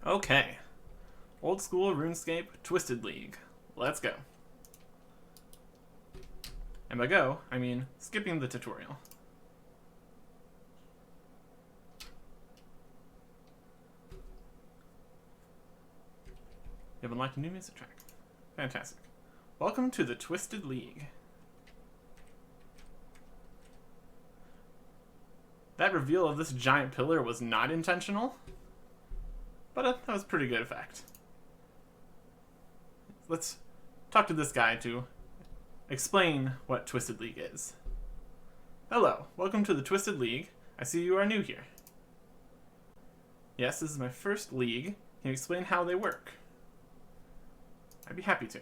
Okay, old school RuneScape Twisted League. Let's go. And by go, I mean skipping the tutorial. You have unlocked a new music track. Fantastic. Welcome to the Twisted League. That reveal of this giant pillar was not intentional, but that was a pretty good effect. Let's talk to this guy to explain what Twisted League is. Hello, welcome to the Twisted League. I see you are new here. Yes, this is my first league. Can you explain how they work? I'd be happy to.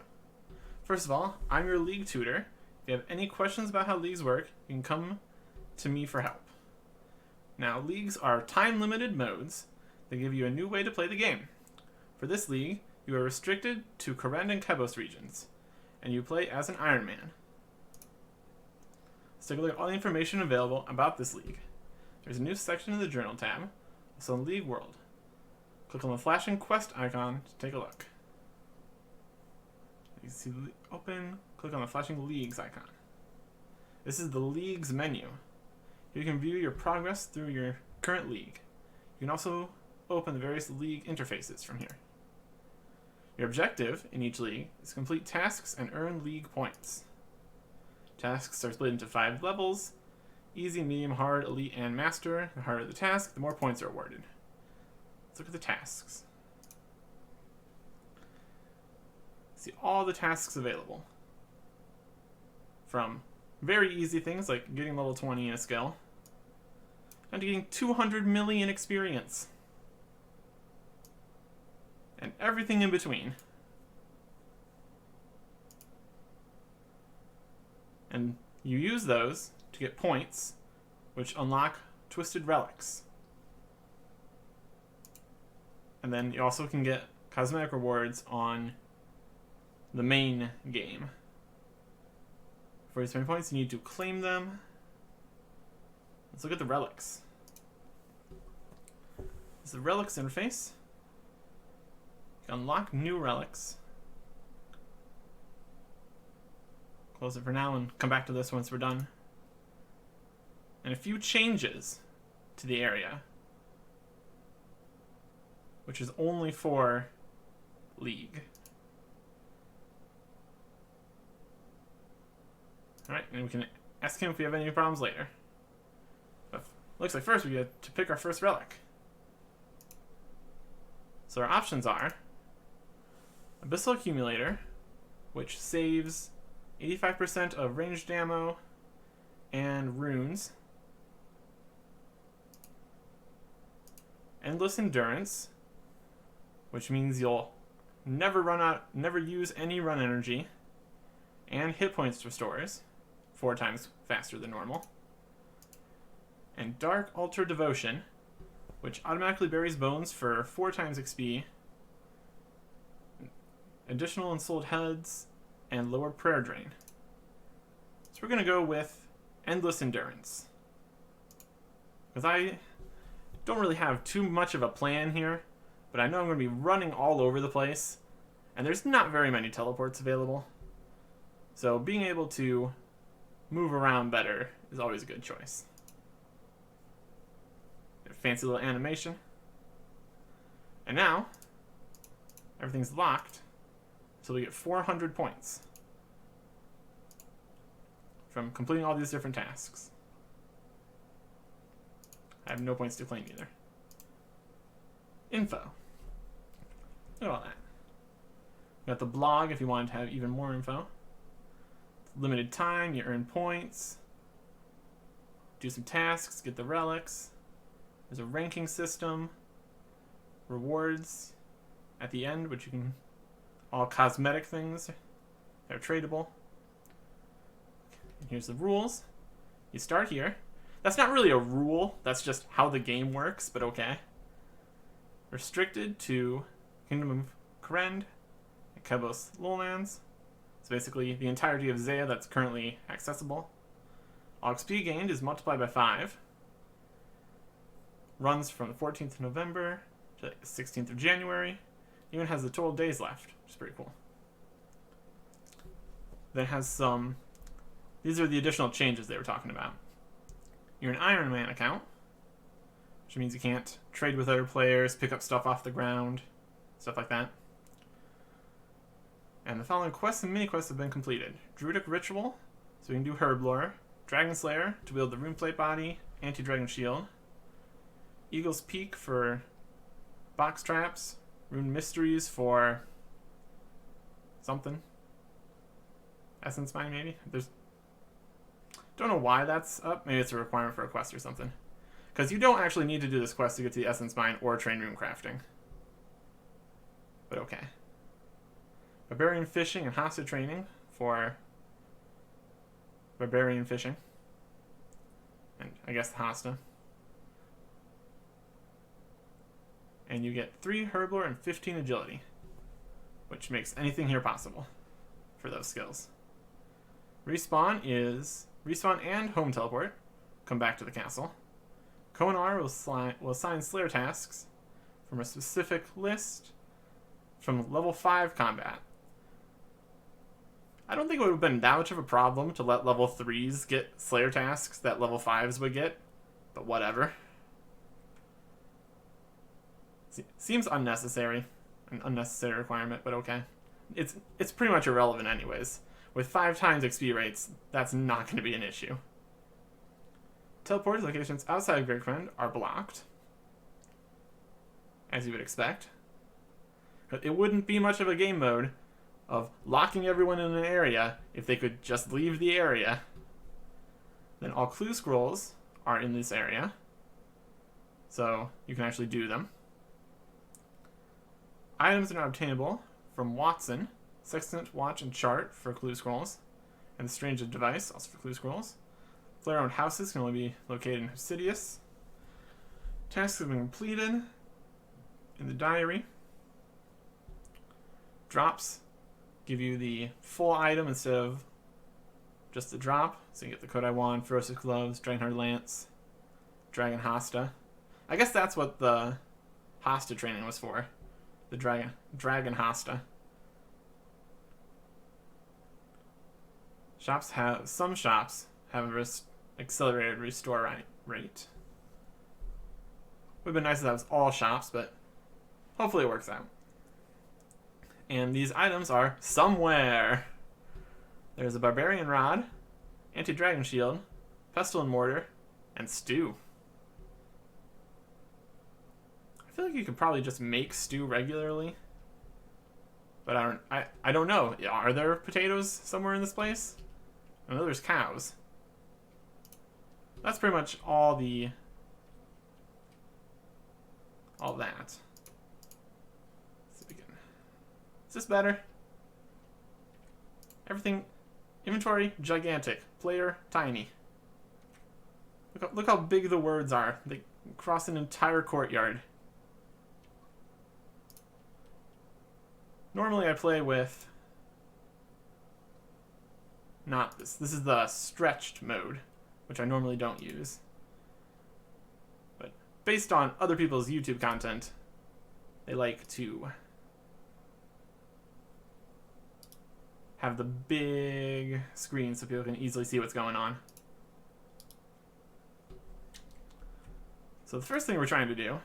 First of all, I'm your league tutor. If you have any questions about how leagues work, you can come to me for help. Now, leagues are time-limited modes that give you a new way to play the game. For this league, you are restricted to Kourend and Kebos regions, and you play as an Iron Man. Let's take a look at all the information available about this league. There's a new section in the Journal tab, also in League World. Click on the flashing quest icon to take a look. You can see open, click on the flashing Leagues icon. This is the Leagues menu. You can view your progress through your current league. You can also open the various league interfaces from here. Your objective in each league is to complete tasks and earn league points. Tasks are split into 5 levels: easy, medium, hard, elite, and master. The harder the task, the more points are awarded. Let's look at the tasks. See all the tasks available. From very easy things like getting level 20 in a skill, and to getting 200 million experience. And everything in between. And you use those to get points, which unlock twisted relics. And then you also can get cosmetic rewards on the main game. For you spend points, you need to claim them. Let's look at the relics. This is the relics interface. You can unlock new relics. Close it for now and come back to this once we're done. And a few changes to the area, which is only for League. Alright, and we can ask him if we have any problems later. But looks like first we get to pick our first relic. So our options are Abyssal Accumulator, which saves 85% of ranged ammo and runes. Endless Endurance, which means you'll never use any run energy, and hit points restores 4 times faster than normal. And Dark Altar Devotion, which automatically buries bones for 4 times XP, additional ensouled heads, and lower prayer drain. So we're going to go with Endless Endurance, because I don't really have too much of a plan here, but I know I'm going to be running all over the place, and there's not very many teleports available. So being able to move around better is always a good choice. Fancy little animation. And now, everything's locked, so we get 400 points from completing all these different tasks. I have no points to claim either. Info. Look at all that. We got the blog if you wanted to have even more info. Limited time, you earn points. Do some tasks, get the relics. There's a ranking system. Rewards at the end, which you can... all cosmetic things. They're tradable. And here's the rules. You start here. That's not really a rule. That's just how the game works, but okay. restricted to Kingdom of Krend and Kebos lowlands. So basically the entirety of Zaya that's currently accessible. All XP gained is multiplied by 5. Runs from the 14th of November to the 16th of January. Even has the total days left, which is pretty cool. Then has some... These are the additional changes they were talking about. You're an Iron Man account, which means you can't trade with other players, pick up stuff off the ground, stuff like that. And the following quests and mini-quests have been completed. Druidic Ritual, so we can do Herb Lore. Dragon Slayer, to wield the Runeplate Body, Anti-Dragon Shield. Eagle's Peak for box traps. Rune Mysteries for something. Essence Mine, maybe? Don't know why that's up. Maybe it's a requirement for a quest or something. Because you don't actually need to do this quest to get to the Essence Mine or train rune crafting. But okay. Barbarian Fishing and Hasta Training for Barbarian Fishing. And I guess the Hasta. And you get 3 Herblore and 15 Agility. Which makes anything here possible for those skills. Respawn and Home Teleport. Come back to the castle. Konar will assign Slayer tasks from a specific list from level 5 combat. I don't think it would have been that much of a problem to let level 3s get Slayer tasks that level 5s would get, but whatever. Seems unnecessary. An unnecessary requirement, but okay. It's pretty much irrelevant anyways. With 5 times XP rates, that's not going to be an issue. Teleport locations outside of Great Krend are blocked, as you would expect. But it wouldn't be much of a game mode of locking everyone in an area if they could just leave the area. Then all clue scrolls are in this area, so you can actually do them. Items are not obtainable from Watson, Sextant, Watch, and Chart for clue scrolls, and the Strange Device, also for clue scrolls. Player-owned houses can only be located in Hosidius. Tasks have been completed in the diary. Drops give you the full item instead of just the drop. So you get the Kodai Wand, Ferocious Gloves, Dragonheart Lance, Dragon Hasta. I guess that's what the Hasta training was for. The Dragon Hasta. Some shops have a accelerated restore rate. Would have been nice if that was all shops, but hopefully it works out. And these items are somewhere. There's a Barbarian Rod, Anti-Dragon Shield, Pestle and Mortar, and Stew. I feel like you could probably just make stew regularly. But I don't know. Are there potatoes somewhere in this place? I know there's cows. That's pretty much all that. Is this better? Everything, inventory, gigantic. Player, tiny. Look how big the words are. They cross an entire courtyard. Normally I play with... not this. This is the stretched mode, which I normally don't use. But based on other people's YouTube content, they like to have the big screen so people can easily see what's going on. So the first thing we're trying to do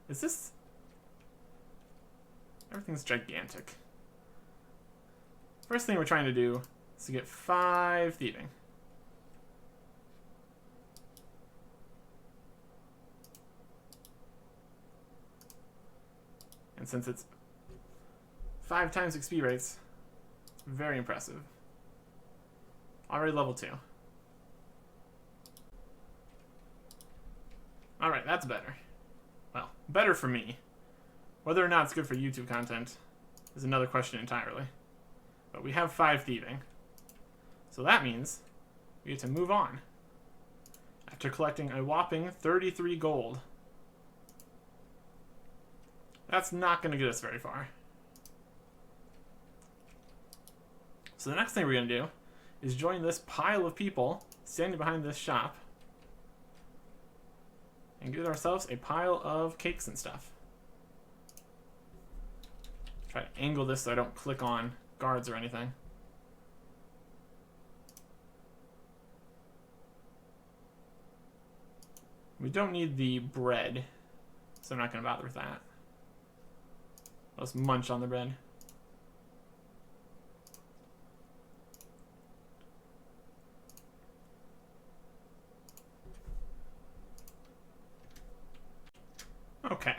is this... everything's gigantic. First thing we're trying to do is to get 5 thieving. And since it's 5 times XP rates, it's very impressive. Already level 2. Alright, that's better. Well, better for me. Whether or not it's good for YouTube content is another question entirely. But we have 5 thieving. So that means we get to move on. after collecting a whopping 33 gold. That's not going to get us very far. So the next thing we're going to do is join this pile of people standing behind this shop and get ourselves a pile of cakes and stuff. Try to angle this so I don't click on guards or anything. We don't need the bread, so I'm not going to bother with that. Let's munch on the bread. Okay.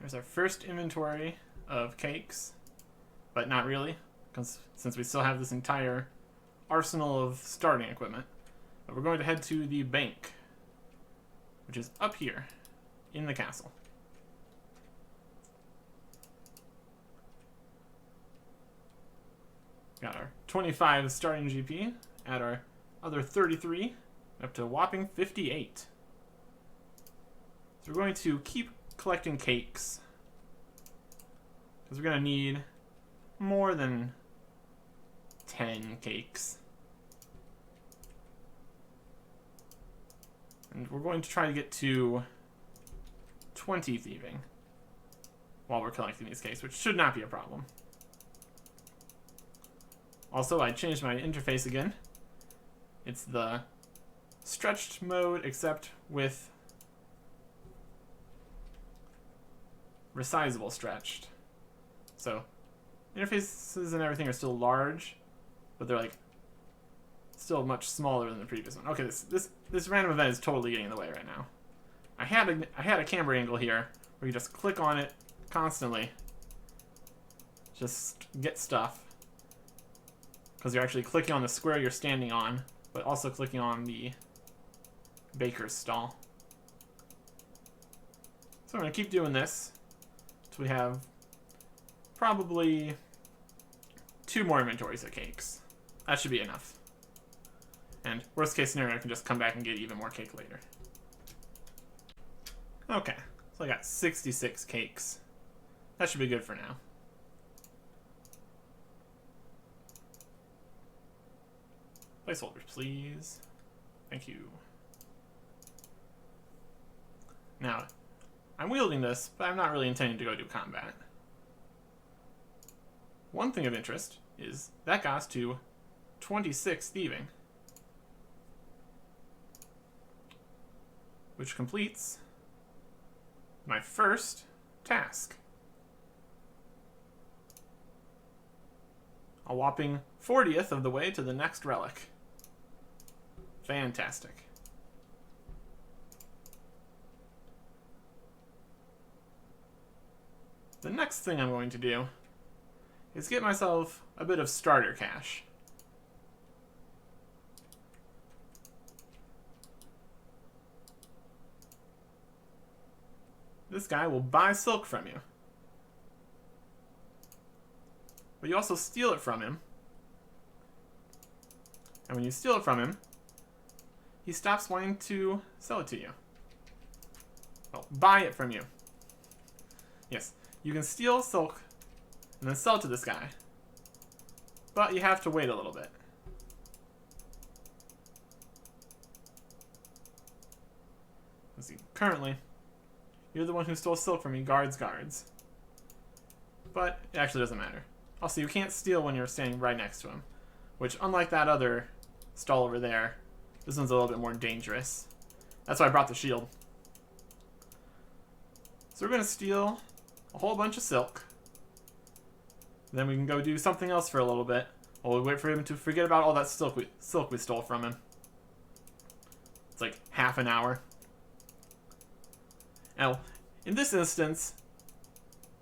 There's our first inventory of cakes, but not really, because since we still have this entire arsenal of starting equipment. But we're going to head to the bank, which is up here in the castle. Got our 25 starting GP, add our other 33, up to a whopping 58. So we're going to keep collecting cakes, because we're going to need more than 10 cakes. And we're going to try to get to 20 thieving while we're collecting these cakes, which should not be a problem. Also, I changed my interface again. It's the stretched mode, except with resizable stretched. So, interfaces and everything are still large, but they're like still much smaller than the previous one. Okay, this random event is totally getting in the way right now. I had a camera angle here where you just click on it constantly, just get stuff, because you're actually clicking on the square you're standing on, but also clicking on the baker's stall. So I'm going to keep doing this until we have probably 2 more inventories of cakes. That should be enough. And worst case scenario, I can just come back and get even more cake later. Okay, so I got 66 cakes. That should be good for now. Placeholders, please. Thank you. Now, I'm wielding this, but I'm not really intending to go do combat. One thing of interest is that got us to 26 thieving, which completes my first task. A whopping 40th of the way to the next relic. Fantastic. The next thing I'm going to do is get myself a bit of starter cash. This guy will buy silk from you. But you also steal it from him. And when you steal it from him, he stops wanting to sell it to you. Well, buy it from you. Yes, you can steal silk and then sell it to this guy. But you have to wait a little bit. Let's see, currently, you're the one who stole silk from me, guards. But it actually doesn't matter. Also, you can't steal when you're standing right next to him, which, unlike that other stall over there, this one's a little bit more dangerous. That's why I brought the shield. So we're going to steal a whole bunch of silk. Then we can go do something else for a little bit, while we wait for him to forget about all that silk we stole from him. It's like half an hour. Now, in this instance,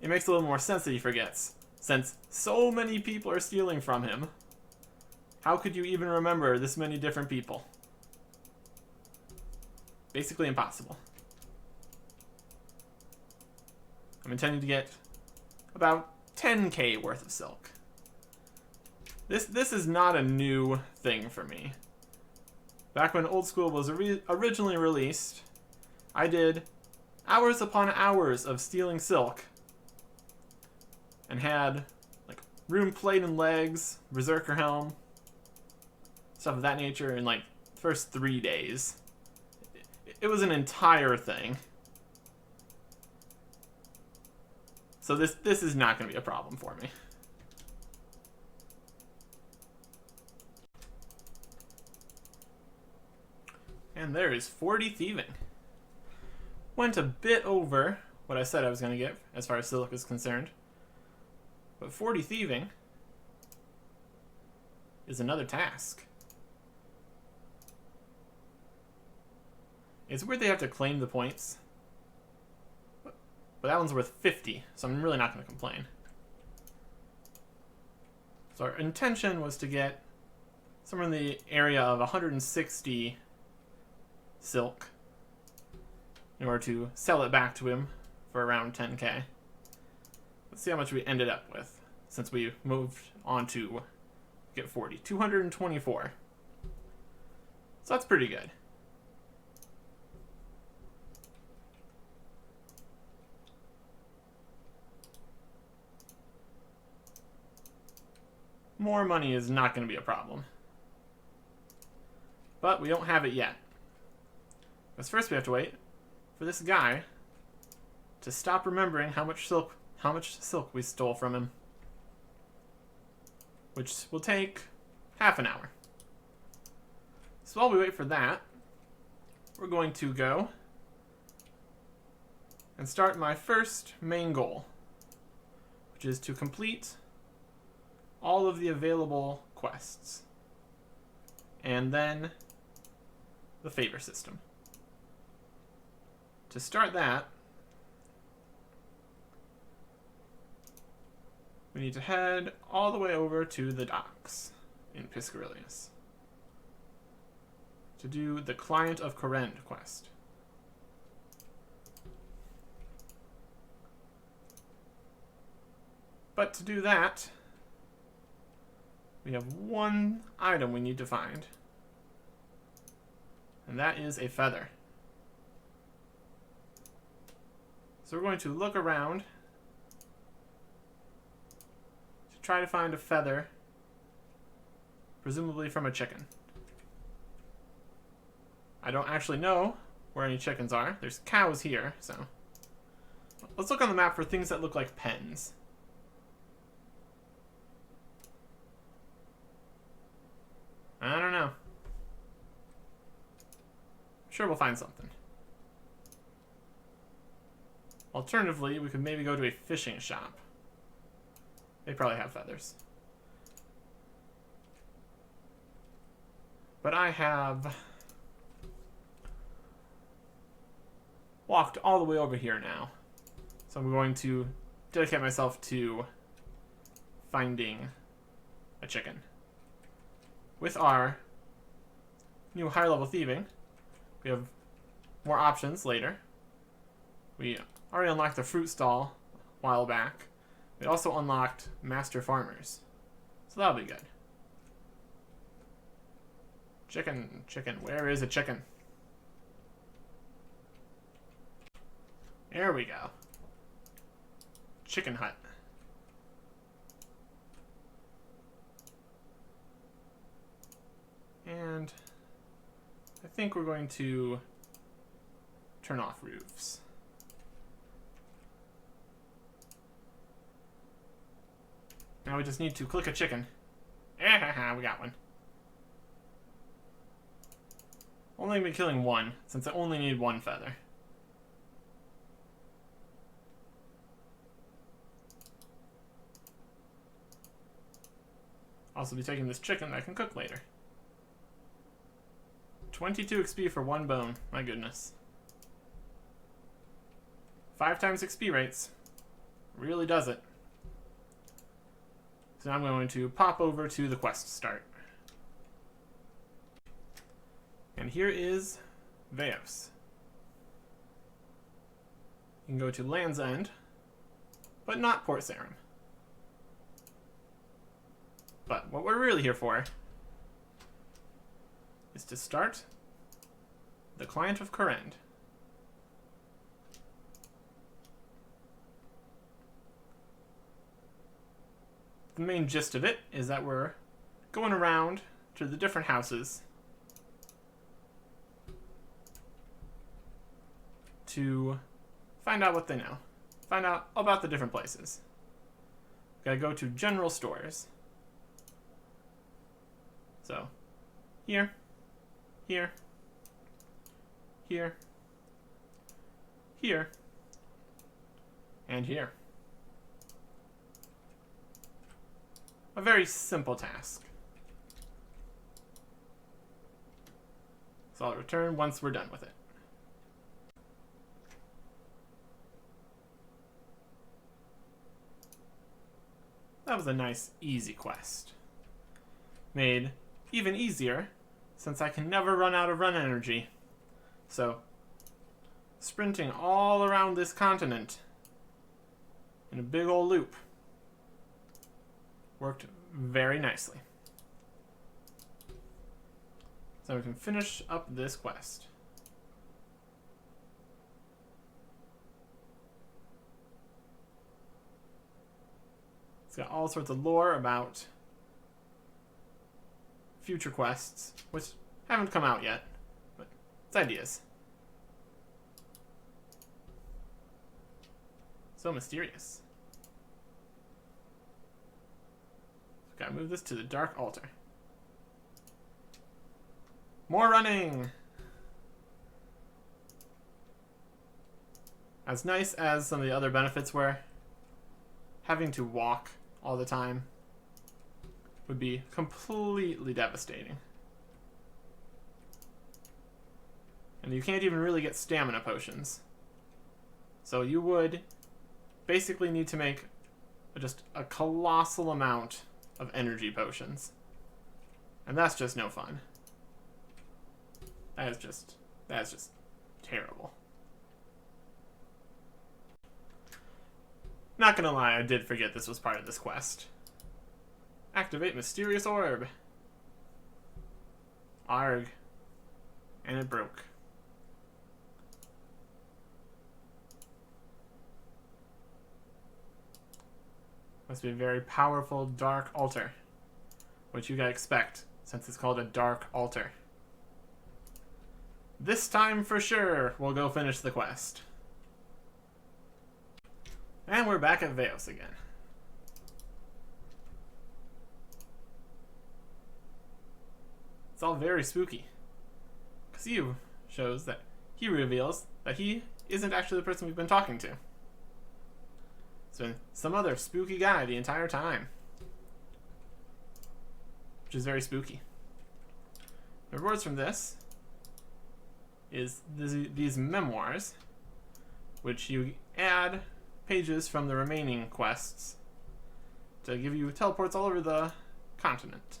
it makes a little more sense that he forgets, since so many people are stealing from him. How could you even remember this many different people? Basically impossible. I'm intending to get about 10k worth of silk. This is not a new thing for me. Back when Old School was originally released, I did hours upon hours of stealing silk and had like rune plate and legs, berserker helm, stuff of that nature in like the first 3 days. It was an entire thing. So this is not going to be a problem for me. And there is 40 thieving. Went a bit over what I said I was going to get as far as silk is concerned. But 40 thieving is another task. It's weird they have to claim the points. But that one's worth 50, so I'm really not going to complain. So our intention was to get somewhere in the area of 160 silk in order to sell it back to him for around 10k. Let's see how much we ended up with since we moved on to get 40. 224. So that's pretty good. More money is not going to be a problem. But we don't have it yet. Because first we have to wait for this guy to stop remembering how much silk we stole from him. Which will take half an hour. So while we wait for that, we're going to go and start my first main goal, which is to complete all of the available quests. And then the favor system. To start that, we need to head all the way over to the docks in Piscarilius to do the Client of Corrend quest. But to do that, we have one item we need to find, and that is a feather. So we're going to look around to try to find a feather, presumably from a chicken. I don't actually know where any chickens are. There's cows here, so let's look on the map for things that look like pens. I don't know. Sure, we'll find something. Alternatively, we could maybe go to a fishing shop. They probably have feathers. But I have walked all the way over here now. So I'm going to dedicate myself to finding a chicken. With our new higher level thieving, we have more options later. We already unlocked the fruit stall a while back. We also unlocked master farmers. So that'll be good. Chicken, chicken, where is a chicken? There we go. Chicken hut. And I think we're going to turn off roofs. Now we just need to click a chicken. We got one. Only gonna be killing one, since I only need one feather. Also be taking this chicken that I can cook later. 22 XP for one bone. My goodness. 5 times XP rates. Really does it. So now I'm going to pop over to the quest start. And here is Veos. You can go to Land's End, but not Port Sarim. But what we're really here for is to start the client of Currend. The main gist of it is that we're going around to the different houses to find out what they know. Find out about the different places. Gotta go to general stores. So, here, here, here, here, and here. A very simple task. So I'll return once we're done with it. That was a nice, easy quest. Made even easier since I can never run out of run energy. So, sprinting all around this continent in a big old loop worked very nicely. So we can finish up this quest. It's got all sorts of lore about future quests, which haven't come out yet, but it's ideas. So mysterious. Gotta move this to the Dark Altar. More running! As nice as some of the other benefits were, having to walk all the time would be completely devastating. And you can't even really get stamina potions. So you would basically need to make just a colossal amount of energy potions. And that's just no fun. That's just terrible. Not gonna lie, I did forget this was part of this quest. Activate Mysterious Orb. Arg. And it broke. Must be a very powerful Dark Altar. Which you gotta expect, since it's called a Dark Altar. This time for sure, we'll go finish the quest. And we're back at Veos again. It's all very spooky. Xiu shows that he reveals that he isn't actually the person we've been talking to. It's been some other spooky guy the entire time. Which is very spooky. The rewards from this is these memoirs, which you add pages from the remaining quests to give you teleports all over the continent,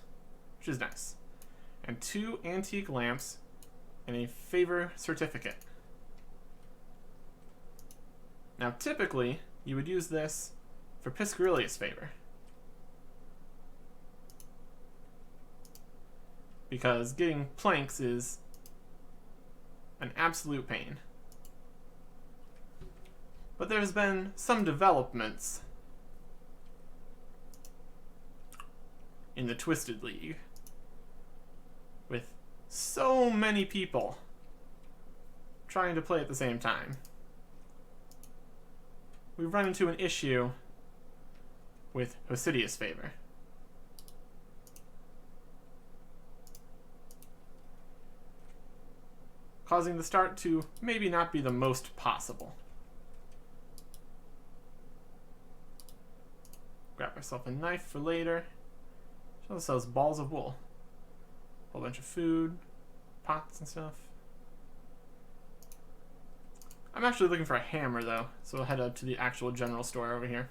which is nice. And 2 antique lamps and a favor certificate. Now typically, you would use this for Piscarilius' favor, because getting planks is an absolute pain. But there's been some developments in the Twisted League with so many people trying to play at the same time. We've run into an issue with Hosidius' favor. Causing the start to maybe not be the most possible. Grab myself a knife for later. She also sells balls of wool. A whole bunch of food, pots and stuff. I'm actually looking for a hammer though, so we'll head up to the actual general store over here.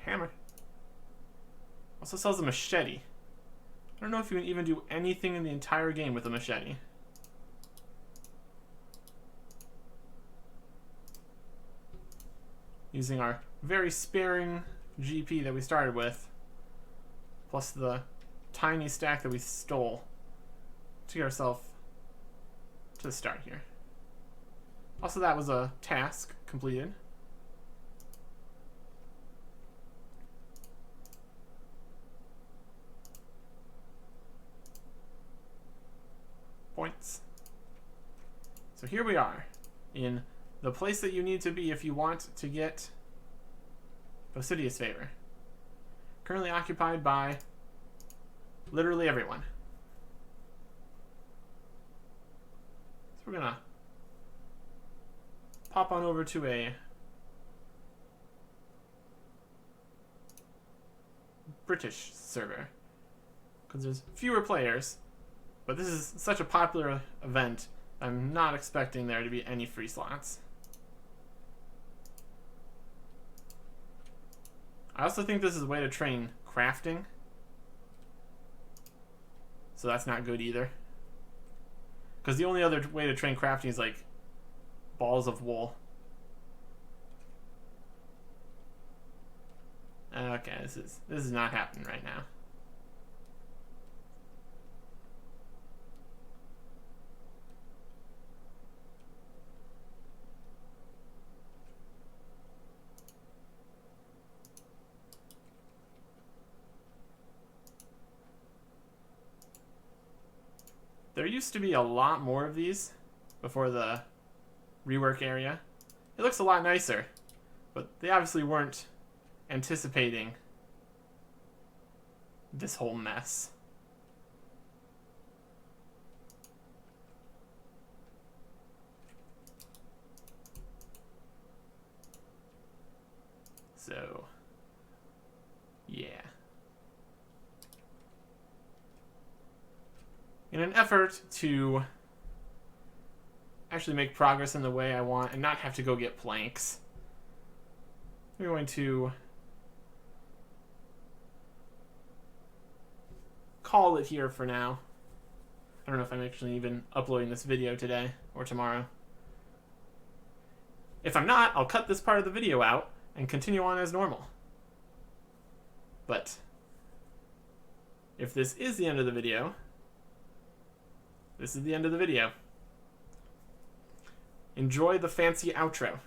Hammer. Also sells a machete. I don't know if you can even do anything in the entire game with a machete. Using our very sparing GP that we started with, plus the tiny stack that we stole to get ourselves to the start here. Also, that was a task completed. Points. So here we are in the place that you need to be if you want to get Fastidious Favor. Currently occupied by literally everyone. So we're gonna pop on over to a British server because there's fewer players, but this is such a popular event, I'm not expecting there to be any free slots. I also think this is a way to train crafting, so that's not good either. Because the only other way to train crafting is like balls of wool. Okay, this is not happening right now. There used to be a lot more of these before the rework area. It looks a lot nicer, but they obviously weren't anticipating this whole mess. So, yeah. In an effort to actually make progress in the way I want and not have to go get planks, we're going to call it here for now. I don't know if I'm actually even uploading this video today or tomorrow. If I'm not, I'll cut this part of the video out and continue on as normal. But if this is the end of the video, this is the end of the video. Enjoy the fancy outro.